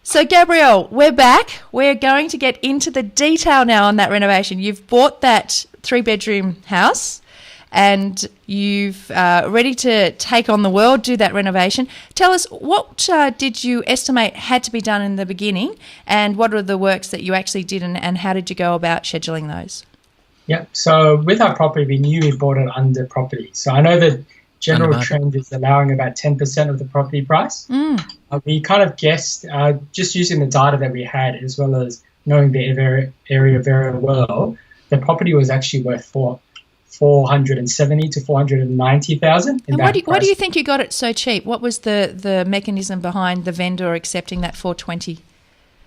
So, Gabriel, we're back. We're going to get into the detail now on that renovation. You've bought that 3-bedroom house and you've ready to take on the world, do that renovation. Tell us, what did you estimate had to be done in the beginning, and what are the works that you actually did, and how did you go about scheduling those? Yeah, so with our property, we knew we bought it under property. So I know the general trend is allowing about 10% of the property price. We kind of guessed, just using the data that we had, as well as knowing the area very well, the property was actually worth $470,000 to $490,000. And why do you think you got it so cheap? What was the mechanism behind the vendor accepting that $420,000?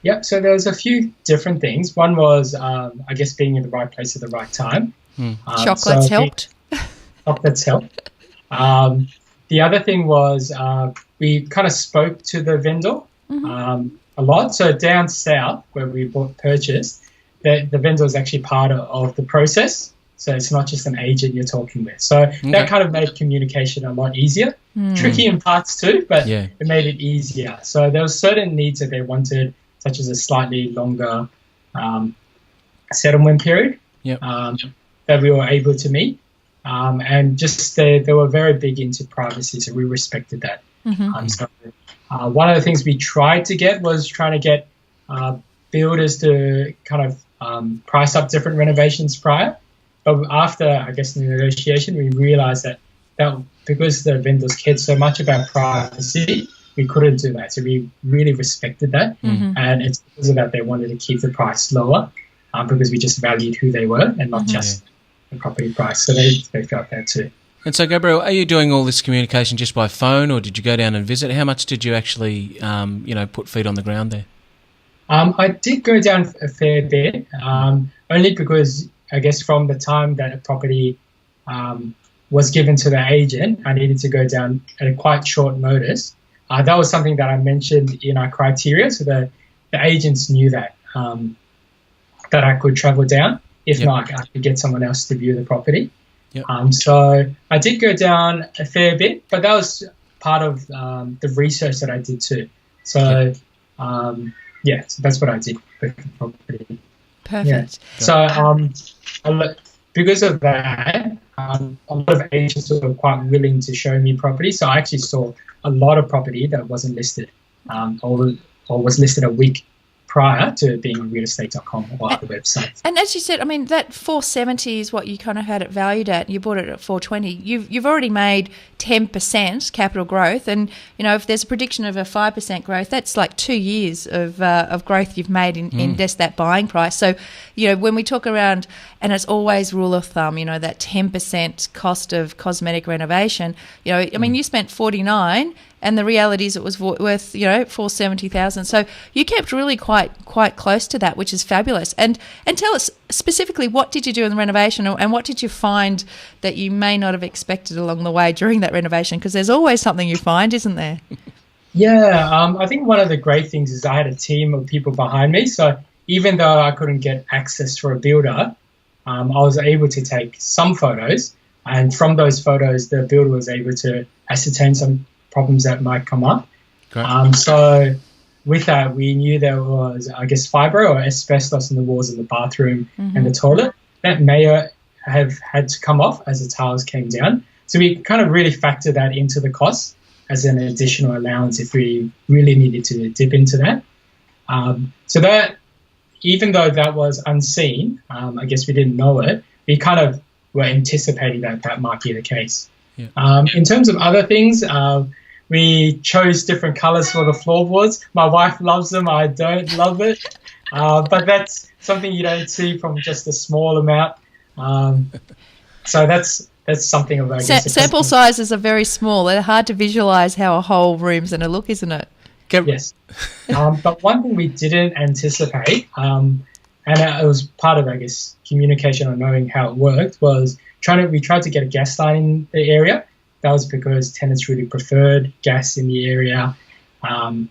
Yep, so there was a few different things. One was, I guess, being in the right place at the right time. Chocolates helped. Chocolates helped. The other thing was we kind of spoke to the vendor a lot. So down south, where we purchased, the vendor is actually part of the process. So it's not just an agent you're talking with. So that kind of made communication a lot easier. Tricky in parts too, but it made it easier. So there were certain needs that they wanted, such as a slightly longer settlement period that we were able to meet. And just they were very big into privacy, so we respected that. So one of the things we tried to get was trying to get builders to kind of price up different renovations prior. But after, I guess, the negotiation, we realized that because the vendors cared so much about privacy, we couldn't do that. So we really respected that. And it's because of that they wanted to keep the price lower because we just valued who they were and not just the property price. So they felt that too. And so, Gabriel, are you doing all this communication just by phone, or did you go down and visit? How much did you actually, put feet on the ground there? I did go down a fair bit, only because I guess from the time that a property was given to the agent, I needed to go down at a quite short notice. That was something that I mentioned in our criteria, so the agents knew that I could travel down. If not, I could get someone else to view the property. So I did go down a fair bit, but that was part of the research that I did too. So, so that's what I did with the property. Perfect. So because of that, a lot of agents were quite willing to show me property. So I actually saw a lot of property that wasn't listed or was listed a week prior to being on realestate.com or other websites. And as you said, I mean, that 470 is what you kind of had it valued at. You bought it at 420. You've already made 10% capital growth, and if there's a prediction of a 5% growth, that's like 2 years of growth you've made in just that buying price. So, when we talk around, and it's always rule of thumb, that 10% cost of cosmetic renovation. I mean, you spent 49. And the reality is it was worth, $470,000. So you kept really quite close to that, which is fabulous. And tell us specifically, what did you do in the renovation, and what did you find that you may not have expected along the way during that renovation? Because there's always something you find, isn't there? Yeah, I think one of the great things is I had a team of people behind me. So even though I couldn't get access for a builder, I was able to take some photos. And from those photos, the builder was able to ascertain some problems that might come up. So with that, we knew there was, I guess, fibro or asbestos in the walls of the bathroom and the toilet. That may have had to come off as the tiles came down. So we kind of really factored that into the cost as an additional allowance if we really needed to dip into that. So that, even though that was unseen, I guess we didn't know it, we kind of were anticipating that might be the case. In terms of other things, we chose different colors for the floorboards. My wife loves them. I don't love it. But that's something you don't see from just a small amount. So that's something of, I guess, sample sizes are very small. They're hard to visualize how a whole room's going to look, isn't it? Yes. But one thing we didn't anticipate, and it was part of, I guess, communication or knowing how it worked, was we tried to get a gas line in the area. That was because tenants really preferred gas in the area, and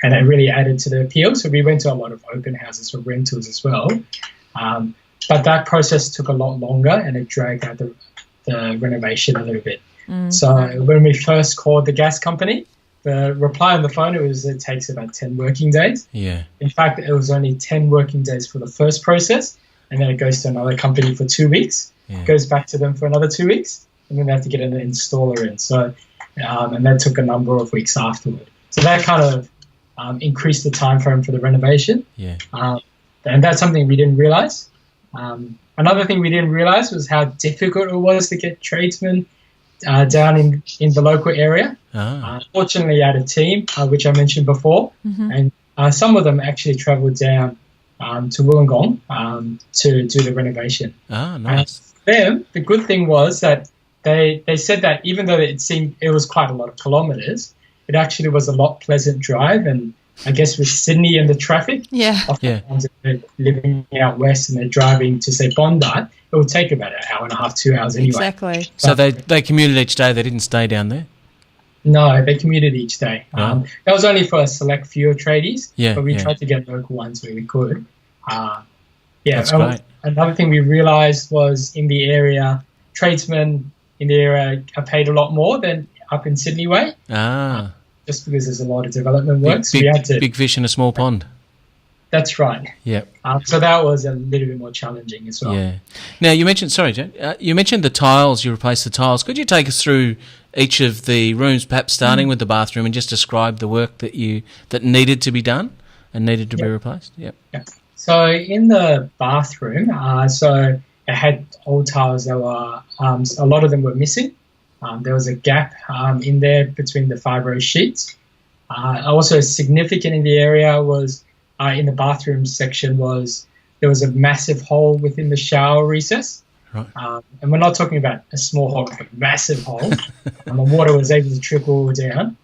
it really added to the appeal. So we went to a lot of open houses for rentals as well. But that process took a lot longer, and it dragged out the renovation a little bit. So when we first called the gas company, the reply on the phone, it takes about 10 working days. Yeah. In fact, it was only 10 working days for the first process, and then it goes to another company for 2 weeks, goes back to them for another 2 weeks, and then they have to get an installer in. So, and that took a number of weeks afterward. So that kind of increased the time frame for the renovation. Yeah. And that's something we didn't realize. Another thing we didn't realize was how difficult it was to get tradesmen down in the local area. Fortunately, I had a team, which I mentioned before, and some of them actually travelled down to Wollongong to do the renovation. Nice. And them, the good thing was that they said that even though it was quite a lot of kilometres, it actually was a lot pleasant drive. And I guess with Sydney and the traffic, oftentimes if they're living out west and they're driving to, say, Bondi, it would take about an hour and a half, 2 hours anyway. Exactly. So they commuted each day, they didn't stay down there? No, they commuted each day. That was only for a select few of tradies, but we tried to get local ones where we could. That's great. Another thing we realised was in the area, tradesmen in the area are paid a lot more than up in Sydney way. Just because there's a lot of development work. Big fish in a small pond. That's right. Yeah. So that was a little bit more challenging as well. Yeah. Now, you mentioned, you mentioned the tiles, you replaced the tiles. Could you take us through each of the rooms, perhaps starting with the bathroom, and just describe the work that needed to be done and needed to be replaced? Yep. So in the bathroom, so it had old tiles that were, a lot of them were missing. There was a gap in there between the fibro sheets. Also significant in the area was, in the bathroom section, there was a massive hole within the shower recess. Right. And we're not talking about a small hole, but a massive hole. And the water was able to trickle down.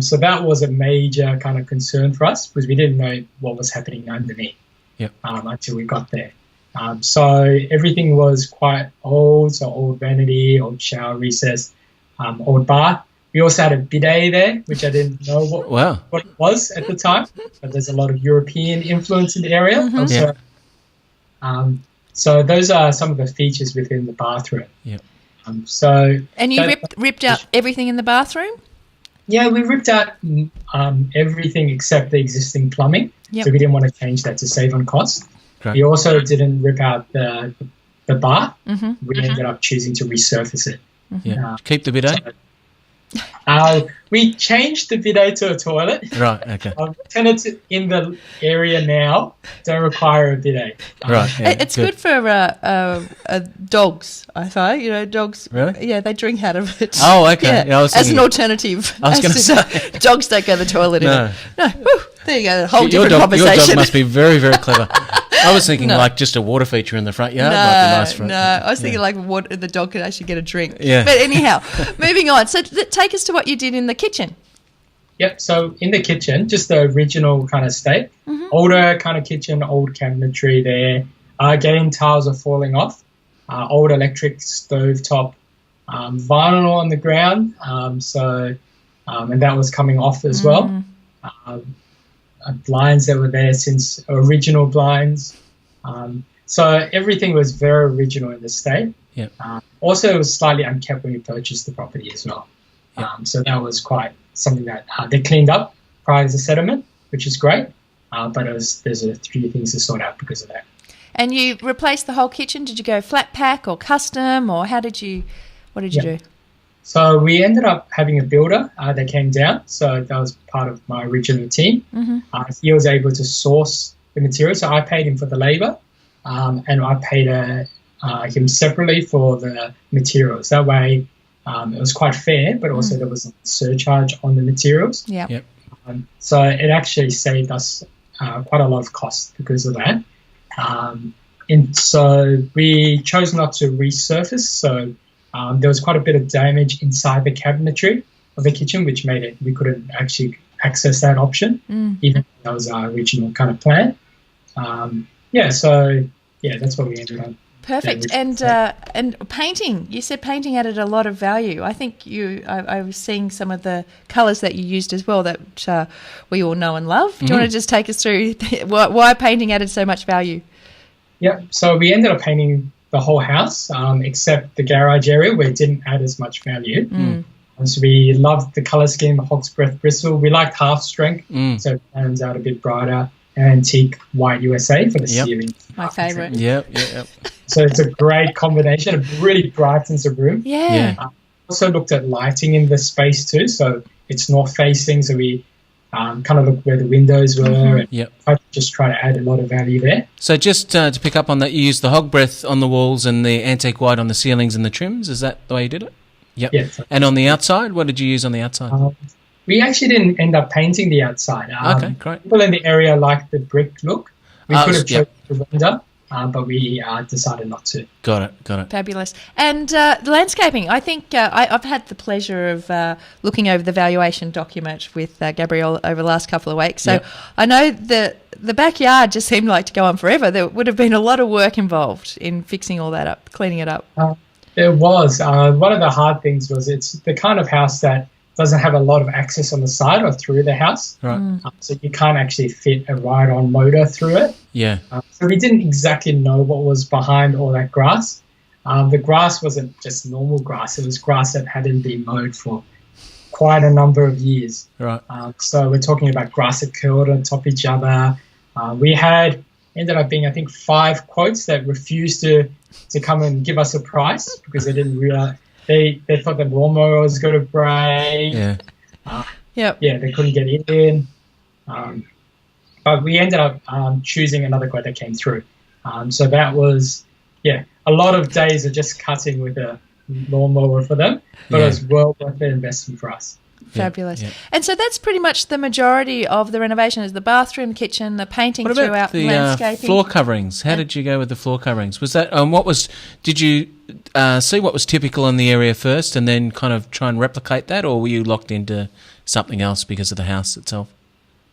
So that was a major kind of concern for us because we didn't know what was happening underneath until we got there. So everything was quite old, so old vanity, old shower recess, old bath. We also had a bidet there, which I didn't know what it was at the time, but there's a lot of European influence in the area. Also. So those are some of the features within the bathroom. Yep. And you ripped out everything in the bathroom? Yeah, we ripped out everything except the existing plumbing. Yep. So we didn't want to change that to save on cost. Great. We also didn't rip out the bath. We ended up choosing to resurface it. Keep the bidet? We changed the bidet to a toilet. Right, okay. Tenants in the area now don't require a bidet. Right. Yeah, it's good for dogs, I find. Dogs, really? Yeah, they drink out of it. Oh, okay. Yeah, as an alternative. I was going to say. Dogs don't go to the toilet in it. No. Whew, there you go, a whole different Your conversation. dog must be very, very clever. I was thinking like just a water feature in the front yard might be nice for it. No, I was thinking like the dog could actually get a drink. Yeah. But anyhow, moving on. So take us to what you did in the kitchen. Yep, so in the kitchen, just the original kind of state, older kind of kitchen, old cabinetry there. Again, tiles are falling off. Old electric stovetop, vinyl on the ground, and that was coming off as well. Blinds that were there since original blinds. So everything was very original in the state. Yep. Also, it was slightly unkept when we purchased the property as well. Yep. So that was quite something that they cleaned up prior to settlement, which is great. But there's a few things to sort out because of that. And you replaced the whole kitchen? Did you go flat pack or custom, or what did you do? So we ended up having a builder that came down. So that was part of my original team. He was able to source the material. So I paid him for the labour, and I paid him separately for the materials. That way it was quite fair, but also there was a surcharge on the materials. Yep. So it actually saved us quite a lot of cost because of that. And so we chose not to resurface. So there was quite a bit of damage inside the cabinetry of the kitchen, which made it we couldn't actually access that option, even though that was our original kind of plan. So that's what we ended up. Perfect. And painting. You said painting added a lot of value. I think I was seeing some of the colours that you used as well that we all know and love. Do you want to just take us through why painting added so much value? Yeah. So we ended up painting the whole house except the garage area where it didn't add as much value. So we loved the color scheme, Hog's Breath Bristol. We liked half strength, so it turns out a bit brighter. And antique white USA for the ceiling. My favourite. Yep. So it's a great combination. It really brightens the room. Yeah. Also looked at lighting in the space too. So it's north facing. So we kind of looked where the windows were. Yep. I just try to add a lot of value there. So just to pick up on that, you used the Hog Breath on the walls and the antique white on the ceilings and the trims. Is that the way you did it? Yep. Yeah. And on the outside, what did you use on the outside? We actually didn't end up painting the outside. Okay, great. People in the area liked the brick look. We could have chosen yep. to render, but we decided not to. Got it. Fabulous. And the landscaping, I think I've had the pleasure of looking over the valuation document with Gabriel over the last couple of weeks. So I know that the backyard just seemed like to go on forever. There would have been a lot of work involved in fixing all that up, cleaning it up. There was. One of the hard things was it's the kind of house that doesn't have a lot of access on the side or through the house. Right. So you can't actually fit a ride-on motor through it. Yeah. So we didn't exactly know what was behind all that grass. The grass wasn't just normal grass. It was grass that hadn't been mowed for quite a number of years. Right. So we're talking about grass that curled on top of each other. We ended up being, I think, 5 quotes that refused to come and give us a price because they didn't realize they thought the lawnmower was going to break. Yeah. They couldn't get in. But we ended up choosing another quote that came through. So that was, a lot of days of just cutting with a lawnmower for them, but it was well worth the investment for us. Fabulous. Yeah. And so that's pretty much the majority of the renovation is the bathroom, kitchen, the painting throughout, the landscaping. Floor coverings? How did you go with the floor coverings? Was that did you see what was typical in the area first and then kind of try and replicate that, or were you locked into something else because of the house itself?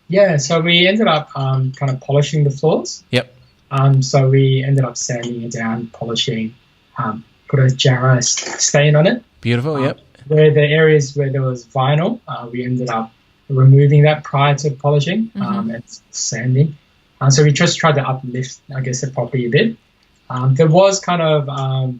Yeah, so we ended up kind of polishing the floors. Yep. So we ended up sanding it down, polishing, put a Jarrah stain on it. Beautiful, yep. Where the areas where there was vinyl, we ended up removing that prior to polishing and sanding. So we just tried to uplift, I guess, the property a bit. There was kind of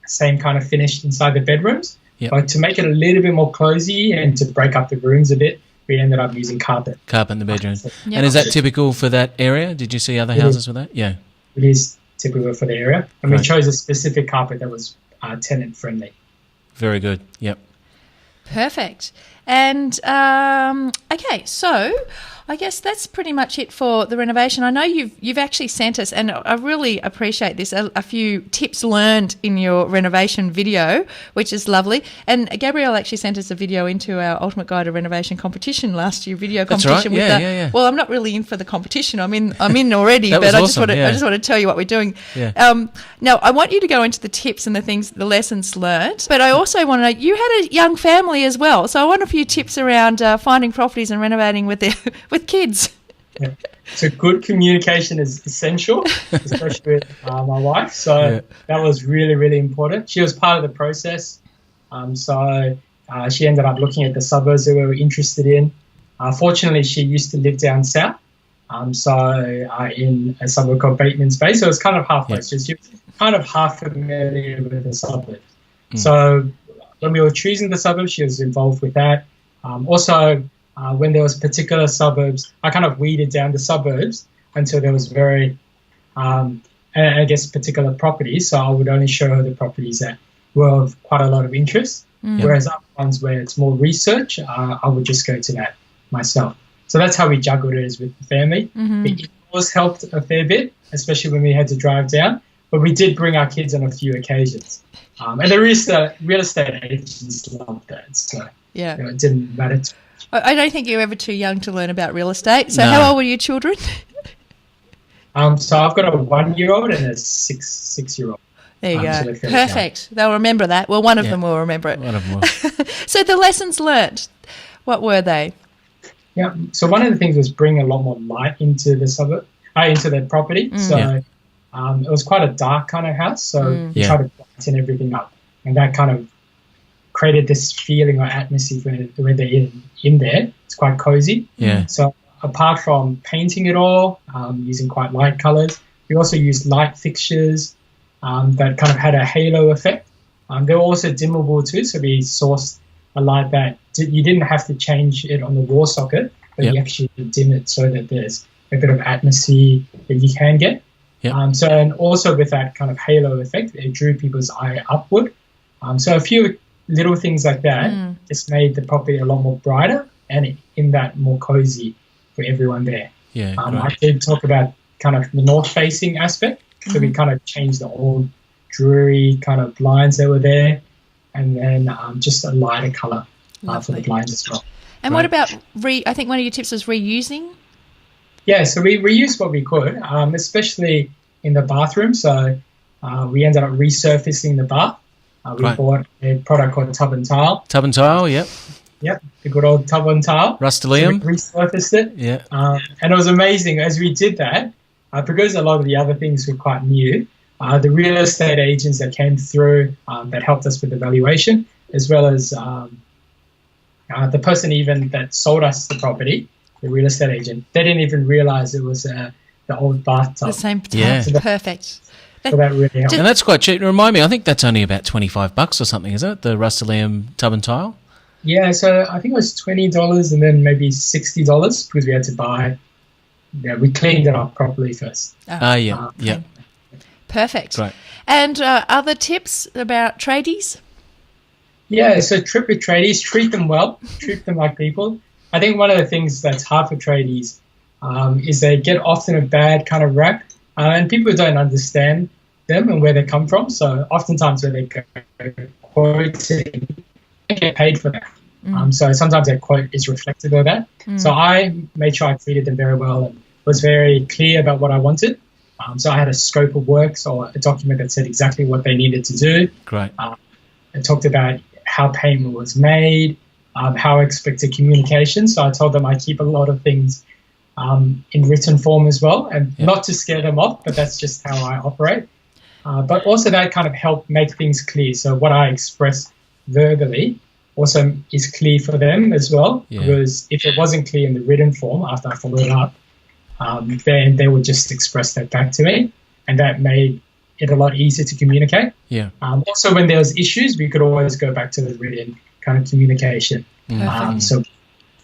same kind of finish inside the bedrooms, but to make it a little bit more cozy and to break up the rooms a bit, we ended up using carpet. Carpet in the bedrooms. And is that typical for that area? Did you see other houses with that? Yeah. It is typical for the area. And we chose a specific carpet that was tenant friendly. Very good. Yep. Perfect. And okay, so I guess that's pretty much it for the renovation. I know you've actually sent us, and I really appreciate this, a few tips learned in your renovation video, which is lovely. And Gabriel actually sent us a video into our Ultimate Guide to Renovation competition last year, video competition. That's right. Yeah. Well, I'm not really in for the competition. I'm in already, but I just want to tell you what we're doing. Yeah. Now, I want you to go into the tips and the lessons learned, but I also want to know, you had a young family as well, so I want a few tips around finding properties and renovating with kids. Yeah. So good communication is essential, especially with my wife. So that was really, really important. She was part of the process. So she ended up looking at the suburbs that we were interested in. Fortunately, she used to live down south. In a suburb called Bateman's Bay. So it was kind of halfway. So she was kind of half familiar with the suburbs. So when we were choosing the suburbs, she was involved with that. When there was particular suburbs, I kind of weeded down the suburbs until there was very, particular properties. So I would only show her the properties that were of quite a lot of interest. Whereas other ones where it's more research, I would just go to that myself. So that's how we juggled it, is with the family. It was helped a fair bit, especially when we had to drive down. But we did bring our kids on a few occasions. And the real estate agents loved that. So it didn't matter too much. I don't think you're ever too young to learn about real estate. So how old were your children? So I've got a 1-year-old and a six-year-old. There you go. Perfect. They'll remember that. Well, one of them will remember it. One of them will. So the lessons learnt, what were they? Yeah. So one of the things was bring a lot more light into the suburb, into the property. So it was quite a dark kind of house. So we tried to brighten everything up, and that kind of created this feeling or atmosphere when they're in there. It's quite cozy. Yeah. So apart from painting it all, using quite light colors, we also used light fixtures that kind of had a halo effect. They were also dimmable too, so we sourced a light that you didn't have to change it on the wall socket, but Yep. you actually dim it so that there's a bit of atmosphere that you can get. Yep. And also with that kind of halo effect, it drew people's eye upward. So a few little things like that just made the property a lot more brighter and in that more cozy for everyone there. Yeah, I great. did talk about kind of the north-facing aspect, so we kind of changed the old dreary kind of blinds that were there, and then just a lighter colour for the Lovely. blinds as well. And what about I think one of your tips was reusing. Yeah, so we reused what we could, especially in the bathroom. So we ended up resurfacing the bath. We Right. bought a product called Tub and Tile. Tub and tile, yep. Yep, the good old Tub and Tile. Rust-Oleum. So we resurfaced it. Yeah. And it was amazing as we did that, because a lot of the other things were quite new. The real estate agents that came through that helped us with the valuation, as well as the person even that sold us the property, the real estate agent, they didn't even realize it was the old bathtub. The same time. Yeah. Perfect. So that really helped. And that's quite cheap. Remind me, I think that's only about $25 or something, isn't it? The Rust-Oleum tub and tile? Yeah, so I think it was $20 and then maybe $60 because we had to buy. Yeah, we cleaned it up properly first. Yeah. Yeah. Perfect. Great. And other tips about tradies? Yeah, so trip with tradies, treat them well, treat them like people. I think one of the things that's hard for tradies is they get often a bad kind of rap, and people don't understand them and where they come from. So oftentimes when they go quoting, they get paid for that. So sometimes their quote is reflective of that. So I made sure I treated them very well and was very clear about what I wanted. So I had a scope of works or a document that said exactly what they needed to do. Great. It talked about how payment was made, how I expected communication. So I told them I keep a lot of things in written form as well, and not to scare them off, but that's just how I operate. But also that kind of helped make things clear. So what I express verbally also is clear for them as well, because if it wasn't clear in the written form after I followed up, then they would just express that back to me, and that made it a lot easier to communicate. Yeah. Also, when there was issues, we could always go back to the written kind of communication. So,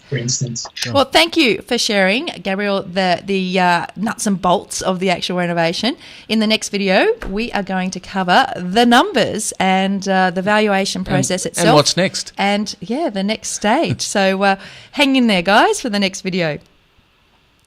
for instance. Well, thank you for sharing, Gabriel, the nuts and bolts of the actual renovation. In the next video, we are going to cover the numbers and the valuation process itself. And what's next? And, the next stage. So hang in there, guys, for the next video.